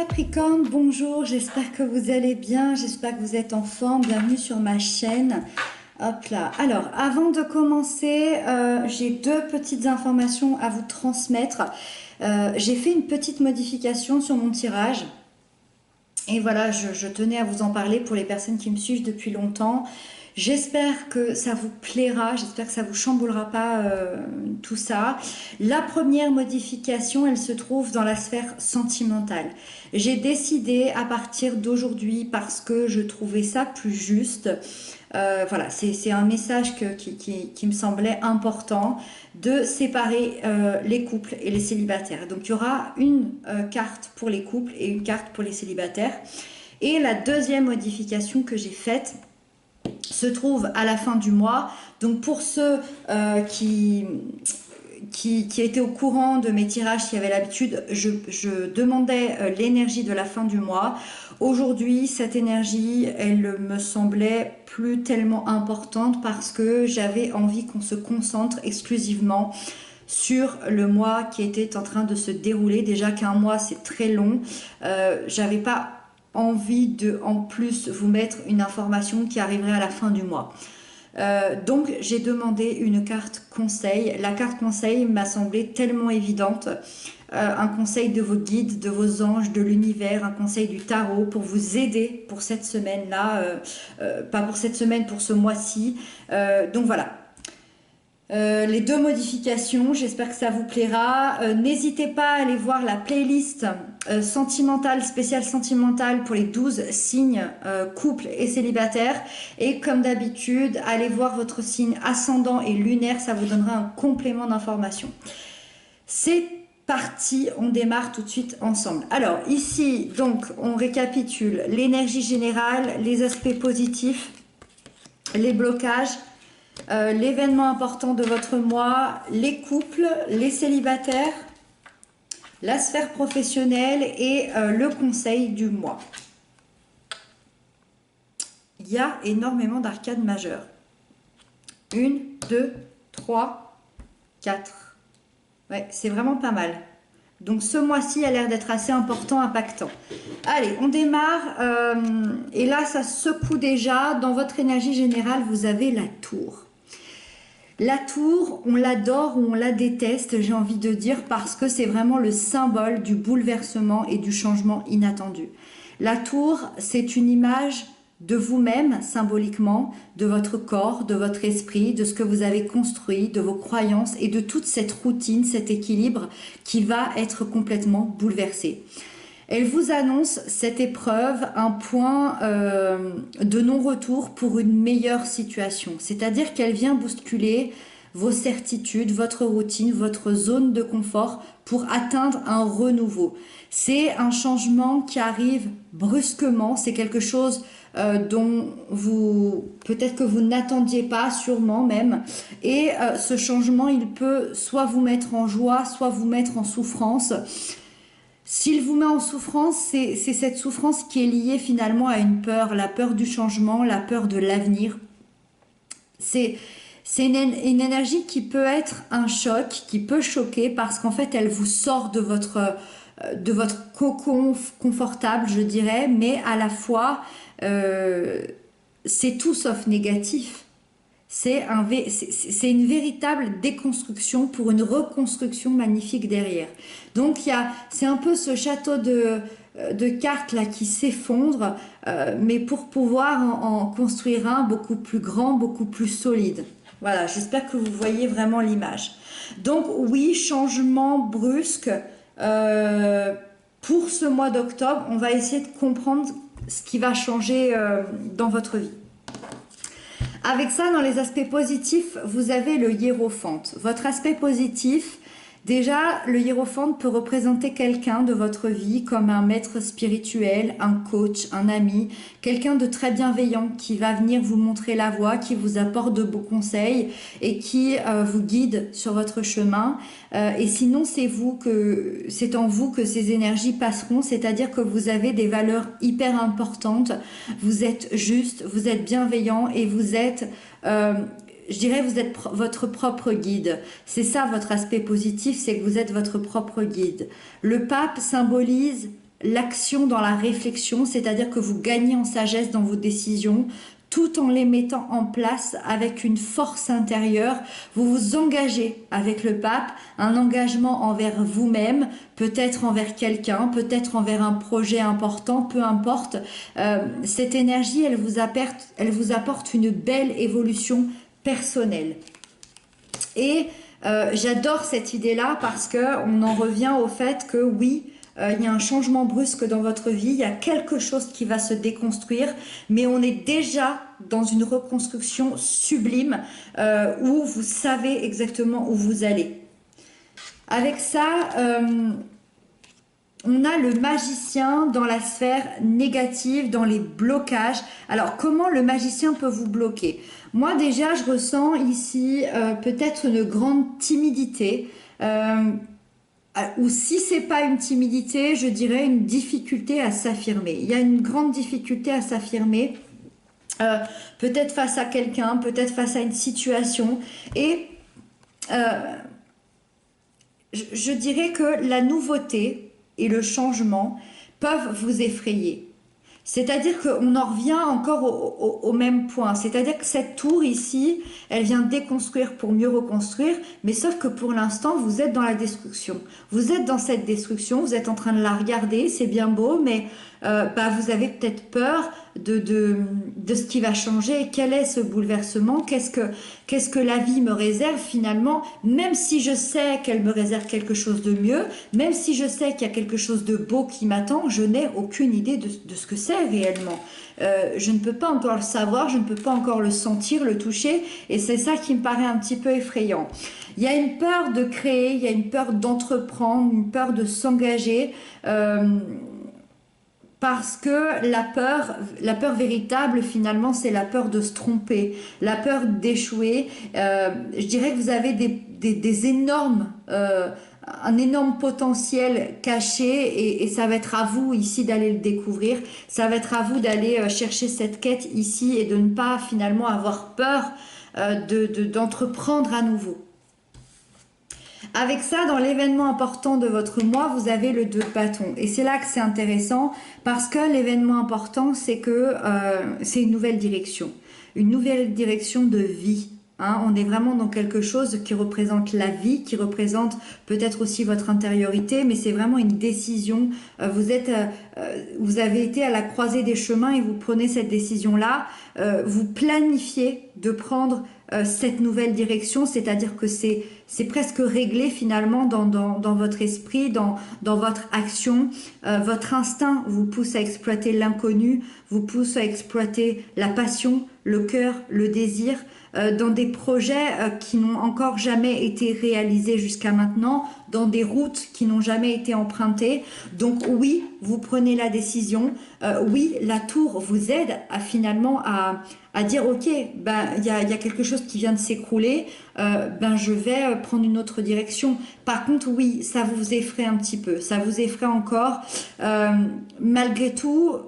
Capricorne, bonjour, j'espère que vous allez bien, j'espère que vous êtes en forme, bienvenue sur ma chaîne. Hop là, alors avant de commencer, j'ai deux petites informations à vous transmettre. J'ai fait une petite modification sur mon tirage. Et voilà, je tenais à vous en parler pour les personnes qui me suivent depuis longtemps. J'espère que ça vous plaira, j'espère que ça vous chamboulera pas tout ça. La première modification, elle se trouve dans la sphère sentimentale. J'ai décidé à partir d'aujourd'hui, parce que je trouvais ça plus juste, voilà, c'est un message qui me semblait important, de séparer les couples et les célibataires. Donc il y aura une carte pour les couples et une carte pour les célibataires. Et la deuxième modification que j'ai faite se trouve à la fin du mois. Donc pour ceux qui étaient au courant de mes tirages, qui avaient l'habitude, je demandais l'énergie de la fin du mois. Aujourd'hui, cette énergie, elle me semblait plus tellement importante parce que j'avais envie qu'on se concentre exclusivement sur le mois qui était en train de se dérouler. Déjà qu'un mois, c'est très long. J'avais pas envie de en plus vous mettre une information qui arriverait à la fin du mois. Donc j'ai demandé une carte conseil. La carte conseil m'a semblé tellement évidente. Un conseil de vos guides, de vos anges, de l'univers, un conseil du tarot pour vous aider pour cette semaine-là, pas pour cette semaine, pour ce mois-ci. Donc voilà. Les deux modifications, j'espère que ça vous plaira. N'hésitez pas à aller voir la playlist sentimentale, spéciale sentimentale pour les 12 signes couple et célibataire. Et comme d'habitude, allez voir votre signe ascendant et lunaire, ça vous donnera un complément d'information. C'est parti, on démarre tout de suite ensemble. Alors ici, donc, on récapitule l'énergie générale, les aspects positifs, les blocages, l'événement important de votre mois, les couples, les célibataires, la sphère professionnelle et le conseil du mois. Il y a énormément d'arcades majeures. 1, 2, 3, 4. Ouais, c'est vraiment pas mal. Donc ce mois-ci a l'air d'être assez important, impactant. Allez, on démarre. Et là, ça secoue déjà. Dans votre énergie générale, vous avez la tour. La tour, on l'adore ou on la déteste, j'ai envie de dire, parce que c'est vraiment le symbole du bouleversement et du changement inattendu. La tour, c'est une image de vous-même, symboliquement, de votre corps, de votre esprit, de ce que vous avez construit, de vos croyances et de toute cette routine, cet équilibre qui va être complètement bouleversé. Elle vous annonce cette épreuve, un point de non-retour pour une meilleure situation. C'est-à-dire qu'elle vient bousculer vos certitudes, votre routine, votre zone de confort pour atteindre un renouveau. C'est un changement qui arrive brusquement, c'est quelque chose dont vous, peut-être que vous n'attendiez pas, sûrement même. Et ce changement, il peut soit vous mettre en joie, soit vous mettre en souffrance. S'il vous met en souffrance, c'est cette souffrance qui est liée finalement à une peur, la peur du changement, la peur de l'avenir. C'est une énergie qui peut être un choc, qui peut choquer parce qu'en fait elle vous sort de votre cocon confortable, je dirais, mais à la fois c'est tout sauf négatif. C'est une véritable déconstruction pour une reconstruction magnifique derrière. Donc c'est un peu ce château de cartes là qui s'effondre, mais pour pouvoir en construire un beaucoup plus grand, beaucoup plus solide. Voilà, j'espère que vous voyez vraiment l'image. Donc oui, changement brusque. Pour ce mois d'octobre, on va essayer de comprendre ce qui va changer dans votre vie. Avec ça, dans les aspects positifs, vous avez le hiérophante. Votre aspect positif, déjà, le hiérophante peut représenter quelqu'un de votre vie comme un maître spirituel, un coach, un ami, quelqu'un de très bienveillant qui va venir vous montrer la voie, qui vous apporte de beaux conseils et qui vous guide sur votre chemin. Et sinon, c'est en vous que ces énergies passeront, c'est-à-dire que vous avez des valeurs hyper importantes, vous êtes juste, vous êtes bienveillant et vous êtes... je dirais vous êtes votre propre guide. C'est ça votre aspect positif, c'est que vous êtes votre propre guide. Le pape symbolise l'action dans la réflexion, c'est-à-dire que vous gagnez en sagesse dans vos décisions, tout en les mettant en place avec une force intérieure. Vous vous engagez avec le pape, un engagement envers vous-même, peut-être envers quelqu'un, peut-être envers un projet important, peu importe. Cette énergie, elle vous apporte une belle évolution personnelle. Et j'adore cette idée-là parce qu'on en revient au fait que oui, il y a un changement brusque dans votre vie, il y a quelque chose qui va se déconstruire, mais on est déjà dans une reconstruction sublime où vous savez exactement où vous allez. Avec ça, on a le magicien dans la sphère négative, dans les blocages. Alors, comment le magicien peut vous bloquer? Moi, déjà, je ressens ici peut-être une grande timidité. Ou si c'est pas une timidité, je dirais une difficulté à s'affirmer. Il y a une grande difficulté à s'affirmer, peut-être face à quelqu'un, peut-être face à une situation. Et je dirais que la nouveauté et le changement peuvent vous effrayer. C'est-à-dire qu'on en revient encore au même point. C'est-à-dire que cette tour ici, elle vient déconstruire pour mieux reconstruire, mais sauf que pour l'instant, vous êtes dans la destruction. Vous êtes dans cette destruction, vous êtes en train de la regarder, c'est bien beau, mais vous avez peut-être peur de ce qui va changer. Quel est ce bouleversement? Qu'est-ce que la vie me réserve finalement? Même si je sais qu'elle me réserve quelque chose de mieux, même si je sais qu'il y a quelque chose de beau qui m'attend, je n'ai aucune idée de ce que c'est réellement. Je ne peux pas encore le savoir, je ne peux pas encore le sentir, le toucher, et c'est ça qui me paraît un petit peu effrayant. Il y a une peur de créer, il y a une peur d'entreprendre, une peur de s'engager, parce que la peur véritable finalement, c'est la peur de se tromper, la peur d'échouer. Je dirais que vous avez des énormes, un énorme potentiel caché et ça va être à vous ici d'aller le découvrir. Ça va être à vous d'aller chercher cette quête ici et de ne pas finalement avoir peur d'entreprendre à nouveau. Avec ça, dans l'événement important de votre mois, vous avez le 2 de bâton. Et c'est là que c'est intéressant parce que l'événement important, c'est que c'est une nouvelle direction de vie. Hein, on est vraiment dans quelque chose qui représente la vie, qui représente peut-être aussi votre intériorité, mais c'est vraiment une décision. Vous avez été à la croisée des chemins et vous prenez cette décision-là. Vous planifiez de prendre cette nouvelle direction, c'est-à-dire que c'est presque réglé finalement dans votre esprit, dans votre action. Votre instinct vous pousse à exploiter l'inconnu, vous pousse à exploiter la passion, le cœur, le désir, dans des projets qui n'ont encore jamais été réalisés jusqu'à maintenant, dans des routes qui n'ont jamais été empruntées. Donc oui, vous prenez la décision. Oui, la tour vous aide à finalement à dire ok, il y a quelque chose qui vient de s'écrouler, je vais prendre une autre direction. Par contre, oui, ça vous effraie un petit peu, ça vous effraie encore. Malgré tout,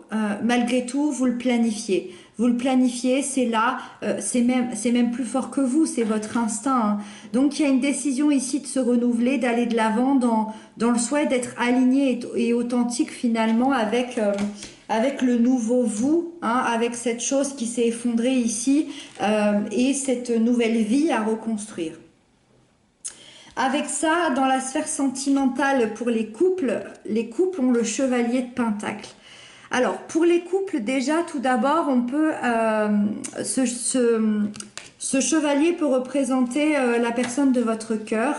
vous le planifiez. Vous le planifiez, c'est là, c'est même plus fort que vous, c'est votre instinct. Hein. Donc il y a une décision ici de se renouveler, d'aller de l'avant dans le souhait d'être aligné et authentique finalement avec le nouveau vous, hein, avec cette chose qui s'est effondrée ici et cette nouvelle vie à reconstruire. Avec ça, dans la sphère sentimentale pour les couples ont le chevalier de Pentacle. Alors, pour les couples, déjà, tout d'abord, on peut ce chevalier peut représenter la personne de votre cœur,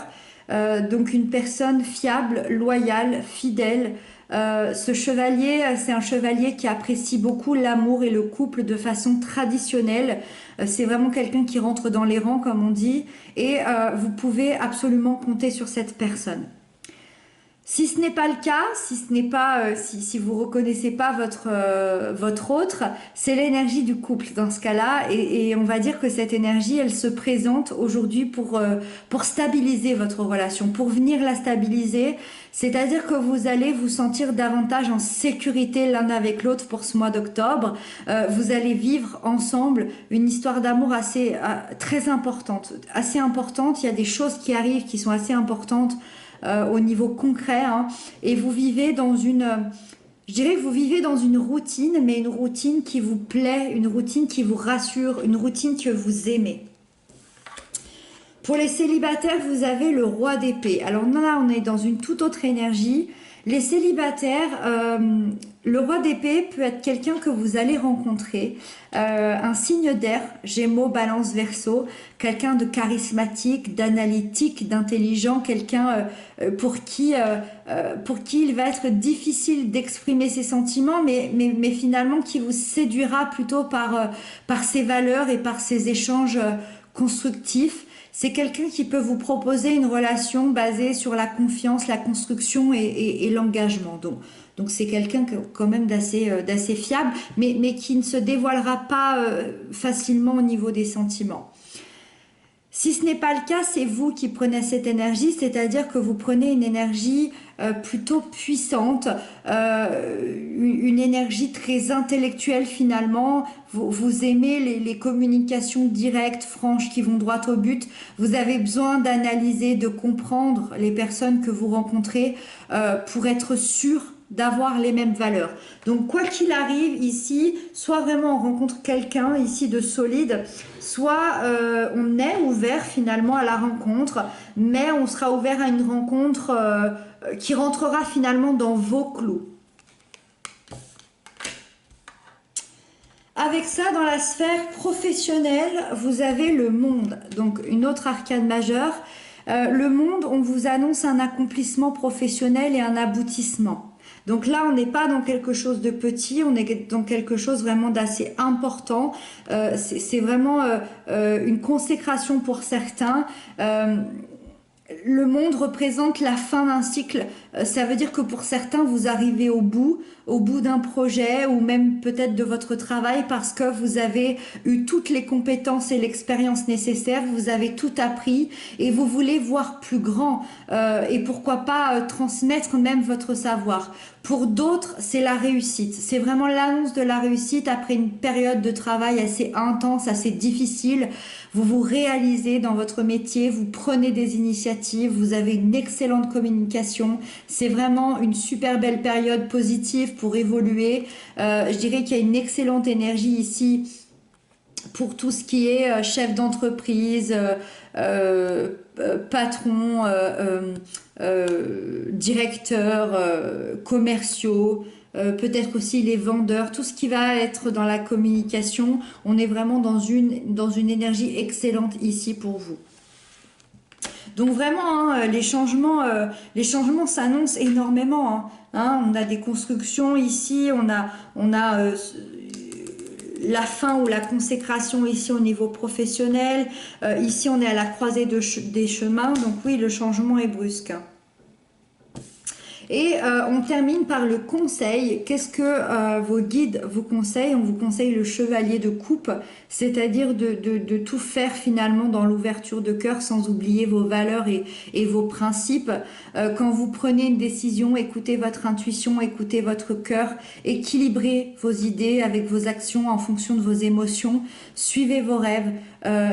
donc une personne fiable, loyale, fidèle. Ce chevalier, c'est un chevalier qui apprécie beaucoup l'amour et le couple de façon traditionnelle. C'est vraiment quelqu'un qui rentre dans les rangs, comme on dit, et vous pouvez absolument compter sur cette personne. Si ce n'est pas le cas, si vous reconnaissez pas votre autre, c'est l'énergie du couple dans ce cas-là, et on va dire que cette énergie, elle se présente aujourd'hui pour stabiliser votre relation, pour venir la stabiliser. C'est-à-dire que vous allez vous sentir davantage en sécurité l'un avec l'autre pour ce mois d'octobre. Vous allez vivre ensemble une histoire d'amour très importante, assez importante. Il y a des choses qui arrivent qui sont assez importantes au niveau concret, hein, et vous vivez dans je dirais que vous vivez dans une routine, mais une routine qui vous plaît, une routine qui vous rassure, une routine que vous aimez. Pour les célibataires, vous avez le roi d'épée. Alors là, on est dans une toute autre énergie. Les célibataires, le roi d'épée peut être quelqu'un que vous allez rencontrer, un signe d'air, Gémeaux, Balance, Verseau, quelqu'un de charismatique, d'analytique, d'intelligent, quelqu'un pour qui il va être difficile d'exprimer ses sentiments, mais finalement qui vous séduira plutôt par ses valeurs et par ses échanges constructifs. C'est quelqu'un qui peut vous proposer une relation basée sur la confiance, la construction et l'engagement. Donc c'est quelqu'un quand même d'assez fiable, mais qui ne se dévoilera pas facilement au niveau des sentiments. Si ce n'est pas le cas, c'est vous qui prenez cette énergie, c'est-à-dire que vous prenez une énergie plutôt puissante, une énergie très intellectuelle finalement. Vous aimez les communications directes, franches, qui vont droit au but. Vous avez besoin d'analyser, de comprendre les personnes que vous rencontrez pour être sûr d'avoir les mêmes valeurs. Donc quoi qu'il arrive ici, soit vraiment on rencontre quelqu'un ici de solide, soit on est ouvert finalement à la rencontre, mais on sera ouvert à une rencontre qui rentrera finalement dans vos clous. Avec ça, dans la sphère professionnelle, vous avez le monde, donc une autre arcane majeure. Le monde, on vous annonce un accomplissement professionnel et un aboutissement. Donc là, on n'est pas dans quelque chose de petit, on est dans quelque chose vraiment d'assez important. C'est vraiment une consécration pour certains. Le monde représente la fin d'un cycle. Ça veut dire que pour certains, vous arrivez au bout d'un projet ou même peut-être de votre travail parce que vous avez eu toutes les compétences et l'expérience nécessaires, vous avez tout appris et vous voulez voir plus grand et pourquoi pas transmettre même votre savoir. Pour d'autres, c'est la réussite. C'est vraiment l'annonce de la réussite après une période de travail assez intense, assez difficile. Vous vous réalisez dans votre métier, vous prenez des initiatives, vous avez une excellente communication. C'est vraiment une super belle période positive pour évoluer. Je dirais qu'il y a une excellente énergie ici pour tout ce qui est chef d'entreprise, patron, directeurs commerciaux, peut-être aussi les vendeurs, tout ce qui va être dans la communication. On est vraiment dans une énergie excellente ici pour vous. Donc vraiment, hein, les changements s'annoncent énormément. On a des constructions ici, on a la fin ou la consécration ici au niveau professionnel. Ici, on est à la croisée des chemins. Donc oui, le changement est brusque. Et on termine par le conseil. Qu'est-ce que vos guides vous conseillent? On vous conseille le chevalier de coupe, c'est-à-dire de tout faire finalement dans l'ouverture de cœur sans oublier vos valeurs et vos principes. Quand vous prenez une décision, écoutez votre intuition, écoutez votre cœur, équilibrez vos idées avec vos actions en fonction de vos émotions, suivez vos rêves,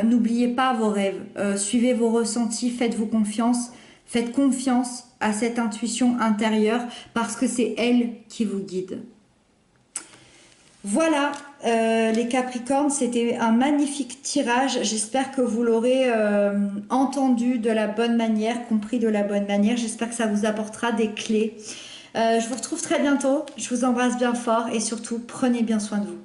n'oubliez pas vos rêves, suivez vos ressentis, faites-vous confiance. Faites confiance à cette intuition intérieure parce que c'est elle qui vous guide. Voilà, les Capricornes, c'était un magnifique tirage. J'espère que vous l'aurez entendu de la bonne manière, compris de la bonne manière. J'espère que ça vous apportera des clés. Je vous retrouve très bientôt. Je vous embrasse bien fort et surtout, prenez bien soin de vous.